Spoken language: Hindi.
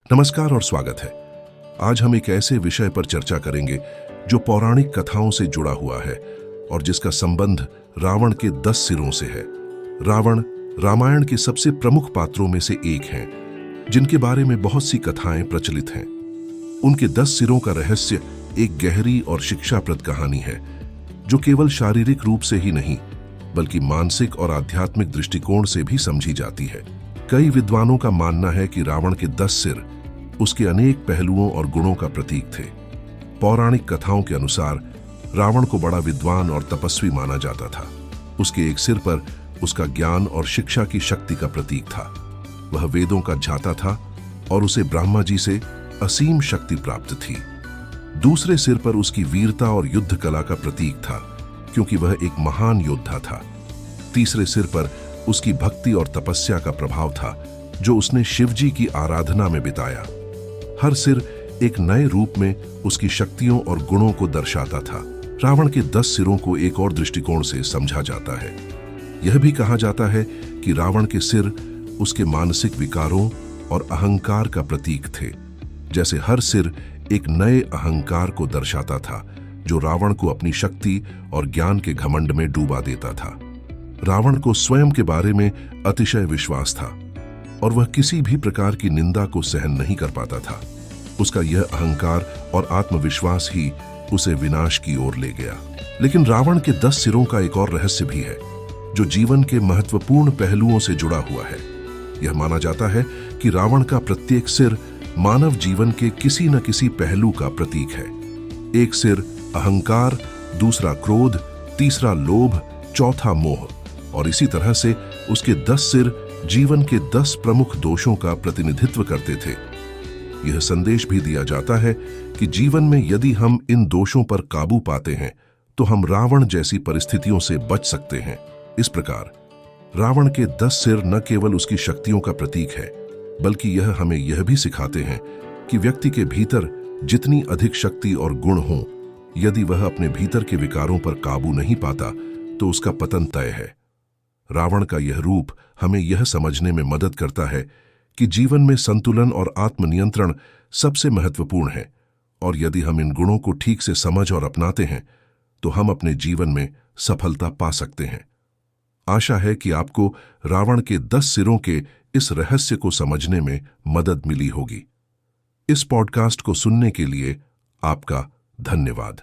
नमस्कार और स्वागत है। आज हम एक ऐसे विषय पर चर्चा करेंगे जो पौराणिक कथाओं से जुड़ा हुआ है और जिसका संबंध रावण के 10 सिरों से है। रावण रामायण के सबसे प्रमुख पात्रों में से एक हैं, जिनके बारे में बहुत सी कथाएं प्रचलित हैं। उनके 10 सिरों का रहस्य एक गहरी और शिक्षाप्रद कहानी है, जो केवल शारीरिक रूप से ही नहीं बल्कि मानसिक और आध्यात्मिक दृष्टिकोण से भी समझी जाती है। कई विद्वानों का मानना है कि रावण के 10 सिर उसके अनेक पहलुओं और गुणों का प्रतीक थे। पौराणिक कथाओं के अनुसार रावण को बड़ा विद्वान और तपस्वी माना जाता था। उसके एक सिर पर उसका ज्ञान और शिक्षा की शक्ति का प्रतीक था। वह वेदों का ज्ञाता था और उसे ब्रह्मा जी से असीम शक्ति प्राप्त थी। दूसरे सिर पर उसकी वीरता और युद्ध कला का प्रतीक था, क्योंकि वह एक महान योद्धा था। तीसरे सिर पर उसकी भक्ति और तपस्या का प्रभाव था, जो उसने शिवजी की आराधना में बिताया। हर सिर एक नए रूप में उसकी शक्तियों और गुणों को दर्शाता था। रावण के 10 सिरों को एक और दृष्टिकोण से समझा जाता है। यह भी कहा जाता है कि रावण के सिर उसके मानसिक विकारों और अहंकार का प्रतीक थे। जैसे हर सिर एक नए अहंकार को दर्शाता था, जो रावण को अपनी शक्ति और ज्ञान के घमंड में डूबा देता था। रावण को स्वयं के बारे में अतिशय विश्वास था और वह किसी भी प्रकार की निंदा को सहन नहीं कर पाता था। उसका यह अहंकार और आत्मविश्वास ही उसे विनाश की ओर ले गया। लेकिन रावण के 10 सिरों का एक और रहस्य भी है, जो जीवन के महत्वपूर्ण पहलुओं से जुड़ा हुआ है। यह माना जाता है कि रावण का प्रत्येक सिर मानव जीवन के किसी न किसी पहलू का प्रतीक है। एक सिर अहंकार, दूसरा क्रोध, तीसरा लोभ, चौथा मोह, और इसी तरह से उसके 10 सिर जीवन के 10 प्रमुख दोषों का प्रतिनिधित्व करते थे। यह संदेश भी दिया जाता है कि जीवन में यदि हम इन दोषों पर काबू पाते हैं तो हम रावण जैसी परिस्थितियों से बच सकते हैं। इस प्रकार रावण के 10 सिर न केवल उसकी शक्तियों का प्रतीक है, बल्कि यह हमें यह भी सिखाते हैं कि व्यक्ति के भीतर जितनी अधिक शक्ति और गुण हों, यदि वह अपने भीतर के विकारों पर काबू नहीं पाता तो उसका पतन तय है। रावण का यह रूप हमें यह समझने में मदद करता है कि जीवन में संतुलन और आत्मनियंत्रण सबसे महत्वपूर्ण है, और यदि हम इन गुणों को ठीक से समझ और अपनाते हैं तो हम अपने जीवन में सफलता पा सकते हैं। आशा है कि आपको रावण के 10 सिरों के इस रहस्य को समझने में मदद मिली होगी। इस पॉडकास्ट को सुनने के लिए आपका धन्यवाद।